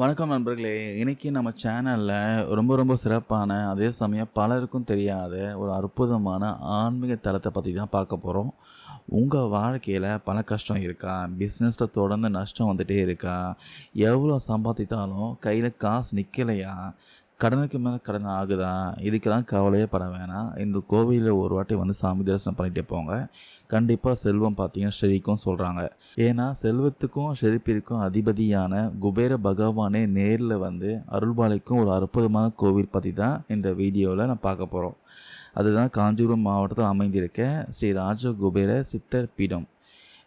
வணக்கம் நண்பர்களே! இன்னைக்கு நம்ம சேனல்ல ரொம்ப சிறப்பான, அதே சமயம் பலருக்கும் தெரியாத ஒரு அற்புதமான ஆன்மீக தலத்த பத்தி தான் பார்க்க போறோம். உங்க வாழ்க்கையில பண கஷ்டம் இருக்கா? பிசினஸ்ல தொடர்ந்து நஷ்டம் வந்துட்டே இருக்கா? எவ்வளோ சம்பாதித்தாலும் கையில காசு நிக்கலையா? கடனுக்கு மேல கடன் ஆகுதா? இதுக்கெல்லாம் கவலையே பட வேணாம். இந்த கோவில்ல ஒரு வாட்டி வந்து சாமி தரிசனம் பண்ணிட்டு போங்க. கண்டிப்பா செல்வம் பார்த்தீங்கன்னா செழிக்கும்னு சொல்றாங்க. ஏன்னா செல்வத்துக்கும் செழிப்பிற்கும் அதிபதியான குபேர பகவானே நேர்ல வந்து அருள்பாலிக்கும் ஒரு அற்புதமான கோவில் பத்தி தான் இந்த வீடியோல நான் பார்க்க போறோம். அதுதான் காஞ்சிபுரம் மாவட்டத்தில் அமைந்திருக்க ஸ்ரீ ராஜகுபேர சித்தர் பீடம்.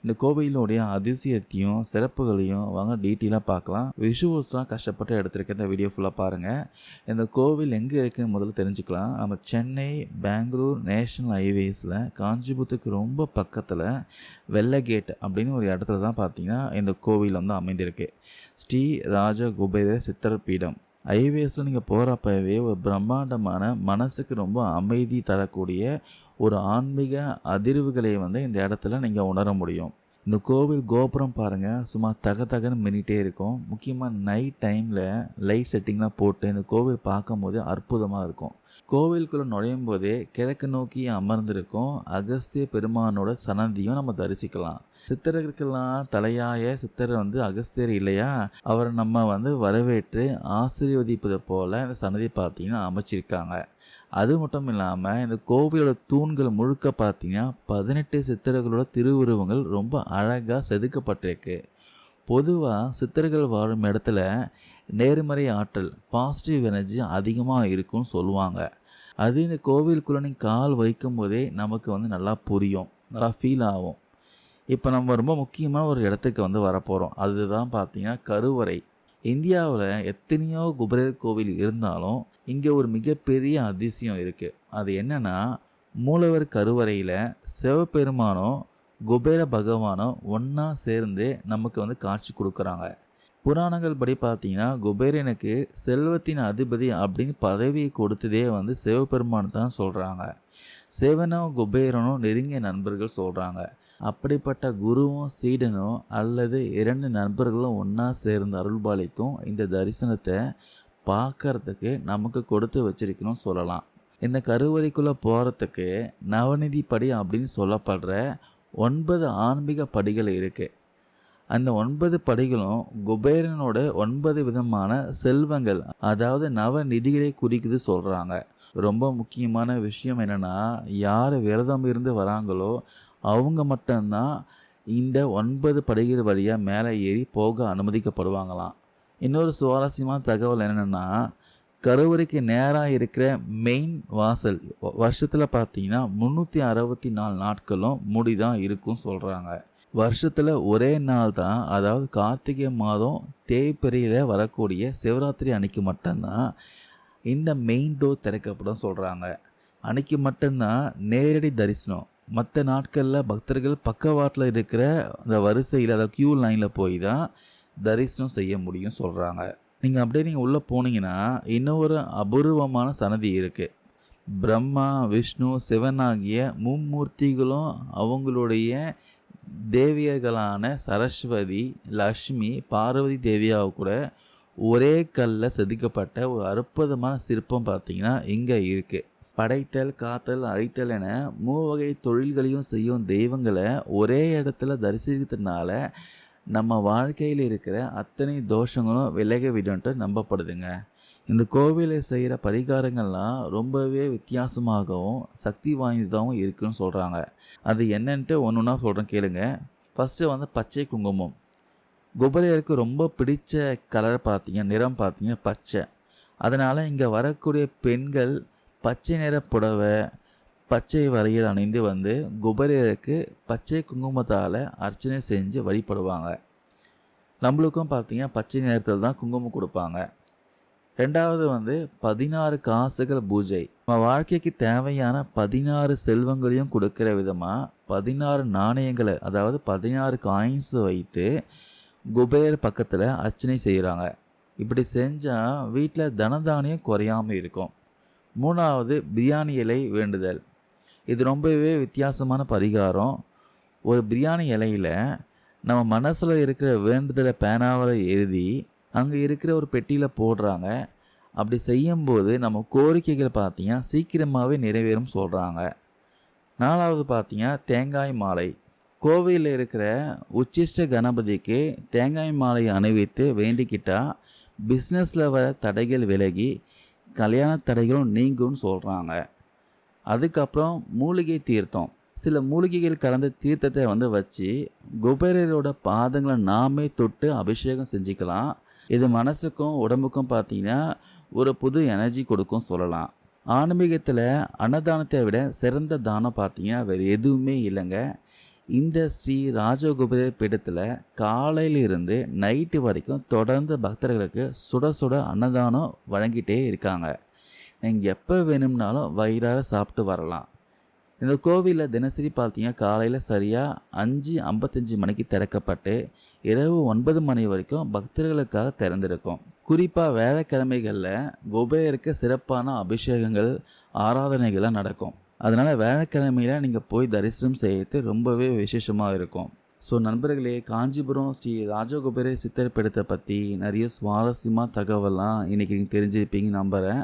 இந்த கோவிலுடைய அதிசயத்தையும் சிறப்புகளையும் வாங்க டீட்டெயிலாக பார்க்கலாம். விஷுவல்ஸ்லாம் கஷ்டப்பட்டு எடுத்திருக்க இந்த வீடியோ ஃபுல்லாக பாருங்கள். இந்த கோவில் எங்கே இருக்குன்னு முதல்ல தெரிஞ்சுக்கலாம். நம்ம சென்னை பெங்களூர் நேஷனல் ஹைவேஸில் காஞ்சிபுரத்துக்கு ரொம்ப பக்கத்தில் வெள்ளகேட் அப்படின்னு ஒரு இடத்துல தான் பார்த்தீங்கன்னா இந்த கோவில் வந்து அமைந்திருக்கு. ஸ்ரீ ராஜகுபேர சித்தர் பீடம். ஹைவேஸில் நீங்கள் போகிறப்பவே ஒரு பிரம்மாண்டமான மனசுக்கு ரொம்ப அமைதி தரக்கூடிய ஒரு ஆன்மீக அதிர்வுகளை வந்து இந்த இடத்துல நீங்கள் உணர முடியும். இந்த கோவில் கோபுரம் பாருங்கள், சும்மா தகன்னு மின்னிட்டே இருக்கும். முக்கியமாக நைட் டைமில் லைட் செட்டிங்லாம் போட்டு இந்த கோவில் பார்க்கும்போது அற்புதமாக இருக்கும். கோவிலுக்குள்ளே நுழையும் போதே கிழக்கு நோக்கி அமர்ந்திருக்கும் அகஸ்திய பெருமானோட சன்னதியும் நம்ம தரிசிக்கலாம். சித்தர்களுக்கெல்லாம் தலையாய சித்தர் வந்து அகஸ்தியர் இல்லையா, அவரை நம்ம வந்து வரவேற்று ஆசீர்வதிப்பது போல் இந்த சன்னதி பார்த்தீங்கன்னா அமைச்சிருக்காங்க. அது மட்டும் இல்லாமல் இந்த கோவிலோட தூண்கள் முழுக்க பார்த்தீங்கன்னா 18 சித்தர்களோட திருவுருவங்கள் ரொம்ப அழகாக செதுக்கப்பட்டிருக்கு. பொதுவாக சித்தர்கள் வாழும் இடத்துல நேர்மறை ஆற்றல், பாசிட்டிவ் எனர்ஜி அதிகமாக இருக்கும்னு சொல்லுவாங்க. அது இந்த கோவிலுக்குள்ளே நீங்கள் கால் வைக்கும் போதே நமக்கு வந்து நல்லா புரியும், நல்லா ஃபீல் ஆகும். இப்போ நம்ம ரொம்ப முக்கியமான ஒரு இடத்துக்கு வந்து வரப்போகிறோம். அதுதான் பார்த்தீங்கன்னா கருவறை. இந்தியாவில் எத்தனையோ குபேரர் கோவில் இருந்தாலும் இங்கே ஒரு மிகப்பெரிய அதிசயம் இருக்குது. அது என்னென்னா, மூலவர் கருவறையில் சிவபெருமானும் குபேர பகவானும் ஒன்றா சேர்ந்து நமக்கு வந்து காட்சி கொடுக்குறாங்க. புராணங்கள் படி பார்த்தீங்கன்னா குபேரனுக்கு செல்வத்தின் அதிபதி அப்படின்னு பதவியை கொடுத்ததே வந்து சிவபெருமான் தான் சொல்கிறாங்க. சிவனும் குபேரனும் நெருங்கிய நண்பர்கள் சொல்கிறாங்க. அப்படிப்பட்ட குருவும் சீடனும் அல்லது 2 நண்பர்களும் ஒன்றா சேர்ந்து அருள்பாலிக்கும் இந்த தரிசனத்தை பார்க்கறதுக்கு நமக்கு கொடுத்து வச்சிருக்கணும் சொல்லலாம். இந்த கருவறைக்குள்ளே போகிறதுக்கு நவநிதி படி அப்படின்னு சொல்லப்படுற 9 ஆன்மீக படிகள் இருக்குது. அந்த 9 படிகளும் குபேரனோட 9 விதமான செல்வங்கள், அதாவது நவநிதிகளை குறிக்குது சொல்கிறாங்க. ரொம்ப முக்கியமான விஷயம் என்னென்னா, யார் விரதம் இருந்து வராங்களோ அவங்க மட்டும்தான் இந்த 9 படிகள் வழியாக மேலே ஏறி போக அனுமதிக்கப்படுவாங்களாம். இன்னொரு சுவாரஸ்யமான தகவல் என்னென்னா, கருவறைக்கு நேராக இருக்கிற மெயின் வாசல் வருஷத்தில் பார்த்தீங்கன்னா 364 நாட்களும் மூடி தான் இருக்கும் சொல்கிறாங்க. வருஷத்தில் ஒரே நாள் தான், அதாவது கார்த்திகை மாதம் தேய்பிறையில் வரக்கூடிய சிவராத்திரி அன்னைக்கு மட்டும்தான் இந்த மெயின் டோர் திறக்கப்படும் சொல்கிறாங்க. அன்னைக்கு மட்டும்தான் நேரடி தரிசனம். மற்ற நாட்களில் பக்தர்கள் பக்கவாட்டில் இருக்கிற அந்த வரிசையில், அதாவது க்யூ லைனில் போய் தான் தரிசனம் செய்ய முடியும் சொல்கிறாங்க. நீங்கள் உள்ளே போனீங்கன்னா இன்னொரு அபூர்வமான சன்னதி இருக்குது. பிரம்மா, விஷ்ணு, சிவன் ஆகிய மும்மூர்த்திகளும் அவங்களுடைய தேவியர்களான சரஸ்வதி, லக்ஷ்மி, பார்வதி தேவியாக கூட ஒரே கல்லில் செதுக்கப்பட்ட ஒரு அற்புதமான சிற்பம் பார்த்திங்கன்னா இங்கே இருக்குது. படைத்தல், காத்தல், அழித்தல் என 3 வகை தொழில்களையும் செய்யும் தெய்வங்களை ஒரே இடத்துல தரிசிக்கிறதுனால நம்ம வாழ்க்கையில் இருக்கிற அத்தனை தோஷங்களும் விலக விடுன்ட்டு நம்பப்படுதுங்க. இந்த கோவிலில் செய்கிற பரிகாரங்கள்லாம் ரொம்பவே வித்தியாசமாகவும் சக்தி வாய்ந்ததாகவும் இருக்குன்னு சொல்கிறாங்க. அது என்னன்ட்டு ஒன்று ஒன்றா சொல்கிறேன் கேளுங்க. ஃபஸ்ட்டு வந்து பச்சை குங்குமம். குபேரருக்கு ரொம்ப பிடிச்ச கலர் பார்த்தீங்க, நிறம் பார்த்தீங்க பச்சை. அதனால் இங்கே வரக்கூடிய பெண்கள் பச்சை நிற புடவை, பச்சை வளையல் அணிந்து வந்து குபேரருக்கு பச்சை குங்குமத்தால் அர்ச்சனை செஞ்சு வழிபடுவாங்க. நம்மளுக்கும் பார்த்தீங்கன்னா பச்சை நிறத்தில் தான் குங்குமம் கொடுப்பாங்க. 2வது வந்து 16 காசுகள் பூஜை. நம்ம வாழ்க்கைக்கு தேவையான 16 செல்வங்களையும் கொடுக்குற விதமாக 16 நாணயங்களை, அதாவது 16 காயின்ஸ் வைத்து குபேரர் பக்கத்தில் அர்ச்சனை செய்கிறாங்க. இப்படி செஞ்சால் வீட்டில் தனதானியம் குறையாமல் இருக்கும். 3வது பிரியாணி இலை வேண்டுதல். இது ரொம்பவே வித்தியாசமான பரிகாரம். ஒரு பிரியாணி இலையில் நம்ம மனசில் இருக்கிற வேண்டுதலை பேனாவில் எழுதி அங்கே இருக்கிற ஒரு பெட்டியில் போடுறாங்க. அப்படி செய்யும்போது நம்ம கோரிக்கைகள் பார்த்தீங்கன்னா சீக்கிரமாகவே நிறைவேறும் சொல்கிறாங்க. 4வது பார்த்தீங்கன்னா தேங்காய் மாலை. கோவிலில் இருக்கிற உச்சிஷ்ட கணபதிக்கு தேங்காய் மாலை அணிவித்து வேண்டிக்கிட்டா பிஸ்னஸில் வர தடைகள் விலகி கல்யாண தடைகளும் நீங்கும்னு சொல்கிறாங்க. அதுக்கப்புறம் மூலிகை தீர்த்தம். சில மூலிகைகள் கலந்த தீர்த்தத்தை வச்சு குபேரரோட பாதங்களை நாமே தொட்டு அபிஷேகம் செஞ்சுக்கலாம். இது மனசுக்கும் உடம்புக்கும் பார்த்தீங்கன்னா ஒரு புது எனர்ஜி கொடுக்கும் சொல்லலாம். ஆன்மீகத்தில் அன்னதானத்தை விட சிறந்த தானம் பார்த்தீங்கன்னா வேறு எதுவுமே இல்லைங்க. இந்த ஸ்ரீ ராஜகுபேரர் பீடத்தில் காலையிலிருந்து நைட்டு வரைக்கும் தொடர்ந்து பக்தர்களுக்கு சுட சுட அன்னதானம் வழங்கிட்டே இருக்காங்க. நீங்கள் எப்போ வேணும்னாலும் வயிறார சாப்பிட்டு வரலாம். இந்த கோவிலில் தினசரி பார்த்தீங்கன்னா காலையில் சரியாக 5:55 மணிக்கு திறக்கப்பட்டு இரவு 9 மணி வரைக்கும் பக்தர்களுக்காக திறந்திருக்கும். குறிப்பாக வேலைக்கிழமைகளில் குபேரருக்கு சிறப்பான அபிஷேகங்கள் ஆராதனைகள்லாம் நடக்கும். அதனால் வேலைக்கிழமையில் நீங்கள் போய் தரிசனம் செய்யறது ரொம்பவே விசேஷமாக இருக்கும். ஸோ நண்பர்களே, காஞ்சிபுரம் ஸ்ரீ ராஜகுபேரர் சித்தர் பீடத்தை பற்றி நிறைய சுவாரஸ்யமாக தகவலாம் இன்றைக்கி நீங்கள் தெரிஞ்சிருப்பீங்கன்னு நம்புகிறேன்.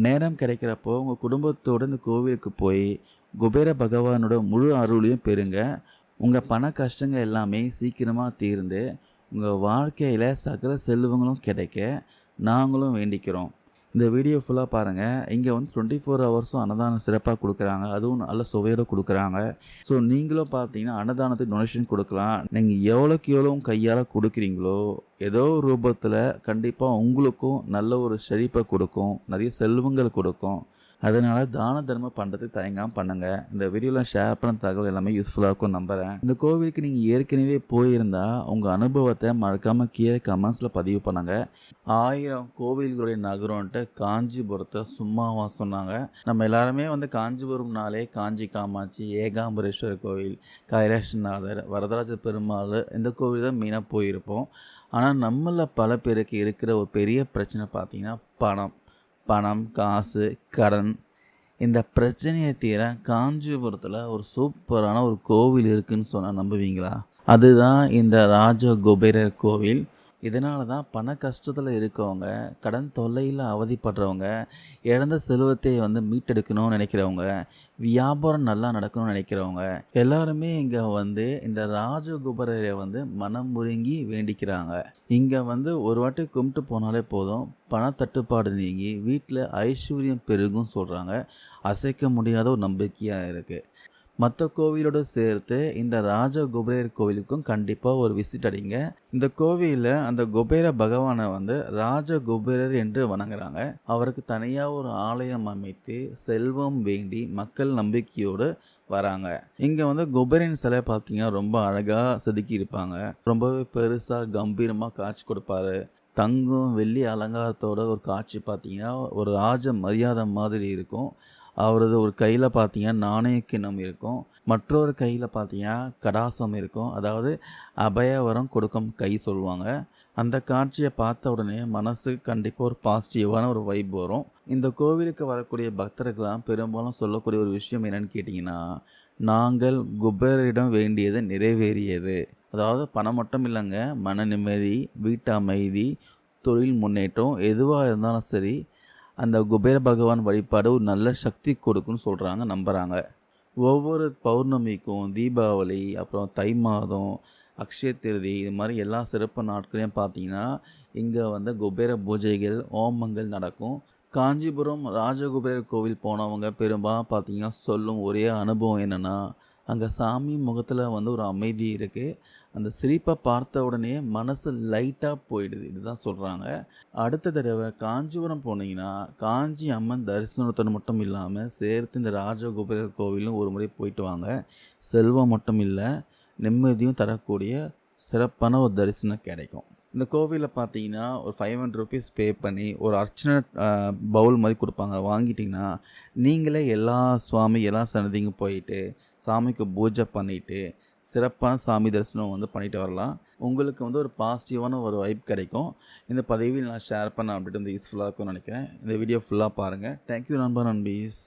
நேரம் கிடைக்கிறப்போ உங்கள் குடும்பத்தோடு இந்த கோவிலுக்கு போய் குபேர பகவானோட முழு அருளையும் பெறுங்க. உங்கள் பண கஷ்டங்கள் எல்லாமே சீக்கிரமாக தீர்ந்து உங்கள் வாழ்க்கையில் சகல செல்வங்களும் கிடைக்க நாங்களும் வேண்டிக்கிறோம். இந்த வீடியோ ஃபுல்லாக பாருங்கள். இங்கே 24 ஹவர்ஸும் அன்னதானம் சிறப்பாக கொடுக்குறாங்க. அதுவும் நல்ல சுவையோடு கொடுக்குறாங்க. ஸோ நீங்களும் பார்த்தீங்கன்னா அன்னதானத்துக்கு டொனேஷன் கொடுக்கலாம். நீங்கள் எவ்வளோக்கு எவ்வளோ கையால் கொடுக்குறீங்களோ ஏதோ ஒரு ரூபத்தில் கண்டிப்பாக உங்களுக்கும் நல்ல ஒரு செழிப்பை கொடுக்கும், நிறைய செல்வங்கள் கொடுக்கும். அதனால் தான தர்மம் பண்ணுறதுக்கு தயங்காமல் பண்ணுங்கள். இந்த வீடியோவில் ஷேர் பண்ண தகவல் எல்லாமே யூஸ்ஃபுல்லாக இருக்கும் நம்புகிறேன். இந்த கோவிலுக்கு நீங்கள் ஏற்கனவே போயிருந்தால் உங்கள் அனுபவத்தை மறக்காமல் கீழே கமெண்ட்ஸில் பதிவு பண்ணுங்கள். 1000 கோவில்களுடைய நகரம்ன்ட்டு காஞ்சிபுரத்தை சும்மாவா சொன்னாங்க. நம்ம எல்லாருமே காஞ்சிபுரம்னாலே காஞ்சி காமாட்சி, ஏகாம்பரேஸ்வரர் கோவில், கைலாசநாதர், வரதராஜ பெருமாள் இந்த கோவில் தான் மெயினாக போயிருப்போம். ஆனால் நம்மளில் பல பேருக்கு இருக்கிற ஒரு பெரிய பிரச்சனை பார்த்திங்கன்னா பணம், காசு, கடன். இந்த பிரச்சனையை தீர காஞ்சிபுரத்தில் ஒரு சூப்பரான ஒரு கோவில் இருக்குதுன்னு சொன்னால் நம்புவீங்களா? அதுதான் இந்த ராஜகுபேரர் கோவில். இதனால தான் பண கஷ்டத்தில் இருக்கவங்க, கடன் தொல்லையில் அவதிப்படுறவங்க, இழந்த செல்வத்தை மீட்டெடுக்கணும்னு நினைக்கிறவங்க, வியாபாரம் நல்லா நடக்கணும்னு நினைக்கிறவங்க எல்லாருமே இங்கே இந்த ராஜகுபேரரை மனம் முருங்கி வேண்டிக்கிறாங்க. இங்கே ஒரு வாட்டி கும்பிட்டு போனாலே போதும், பணத்தட்டுப்பாடு நீங்கி வீட்டில் ஐஸ்வர்யம் பெருகும் சொல்கிறாங்க. அசைக்க முடியாத ஒரு நம்பிக்கையாக இருக்குது. மற்ற கோவிலோடு சேர்த்து இந்த ராஜகுபேரர் கோவிலுக்கும் கண்டிப்பாக ஒரு விசிட் அடிங்க. இந்த கோவிலில் அந்த குபேர பகவானை ராஜகுபேரர் என்று வணங்குறாங்க. அவருக்கு தனியாக ஒரு ஆலயம் அமைத்து செல்வம் வேண்டி மக்கள் நம்பிக்கையோடு வராங்க. இங்கே குபேரன் சிலை பார்த்தீங்கன்னா ரொம்ப அழகாக செதுக்கி இருப்பாங்க. ரொம்பவே பெருசாக கம்பீரமாக காட்சி கொடுப்பாரு. தங்கம் வெள்ளி அலங்காரத்தோட ஒரு காட்சி பார்த்தீங்கன்னா ஒரு ராஜ மரியாதை மாதிரி இருக்கும். அவரது ஒரு கையில் பார்த்தீங்கன்னா நாணய கிண்ணம் இருக்கும், மற்றொரு கையில் பார்த்தீங்கன்னா கடாசம் இருக்கும். அதாவது அபயவரம் கொடுக்கும் கை சொல்லுவாங்க. அந்த காட்சியை பார்த்த உடனே மனசுக்கு கண்டிப்பாக ஒரு பாசிட்டிவான ஒரு வைப் வரும். இந்த கோவிலுக்கு வரக்கூடிய பக்தர்களாம் பெரும்பாலும் சொல்லக்கூடிய ஒரு விஷயம் என்னென்னு கேட்டிங்கன்னா, நாங்கள் குபேரரிடம் வேண்டியது நிறைவேறியது. அதாவது பணம் மட்டும் இல்லைங்க, மன நிம்மதி, வீட்டு அமைதி, தொழில் முன்னேற்றம் எதுவாக இருந்தாலும் சரி, அந்த குபேர பகவான் வழிபாடு ஒரு நல்ல சக்தி கொடுக்குன்னு சொல்கிறாங்க, நம்புகிறாங்க. ஒவ்வொரு பௌர்ணமிக்கும், தீபாவளி, அப்புறம் தை மாதம், அக்ஷய திருதி, இது மாதிரி எல்லா சிறப்பு நாட்களையும் பார்த்தீங்கன்னா இங்கே குபேர பூஜைகள், ஹோமங்கள் நடக்கும். காஞ்சிபுரம் ராஜகுபேரர் கோவில் போனவங்க பெரும்பாலும் பார்த்தீங்கன்னா சொல்லும் ஒரே அனுபவம் என்னென்னா, அங்கே சாமி முகத்தில் ஒரு அமைதி இருக்குது. அந்த சிரிப்பை பார்த்த உடனே மனசு லைட்டாக போயிடுது, இதுதான் சொல்கிறாங்க. அடுத்த தடவை காஞ்சிபுரம் போனீங்கன்னா காஞ்சி அம்மன் தரிசனத்தோடு மட்டும் இல்லாமல் சேர்த்து இந்த ராஜகுபேரர் கோவிலும் ஒரு முறை போயிட்டு வாங்க. செல்வம் மட்டும் இல்லை, நிம்மதியும் தரக்கூடிய சிறப்பான ஒரு தரிசனம் கிடைக்கும். இந்த கோவிலில் பார்த்தீங்கன்னா ஒரு 500 rupees பே பண்ணி ஒரு அர்ச்சனை பவுல் மாதிரி கொடுப்பாங்க. வாங்கிட்டிங்கன்னா நீங்களே எல்லா சன்னதிக்கும் போயிட்டு சாமிக்கு பூஜை பண்ணிவிட்டு சிறப்பான சாமி தரிசனம் பண்ணிட்டு வரலாம். உங்களுக்கு ஒரு பாசிட்டிவான ஒரு வைப் கிடைக்கும். இந்த பதிவில் நான் ஷேர் பண்ண அப்படின்ட்டு யூஸ்ஃபுல்லாக இருக்கும்னு நினைக்கிறேன். இந்த வீடியோ ஃபுல்லாக பாருங்கள். தேங்க்யூ நண்பீஸ்.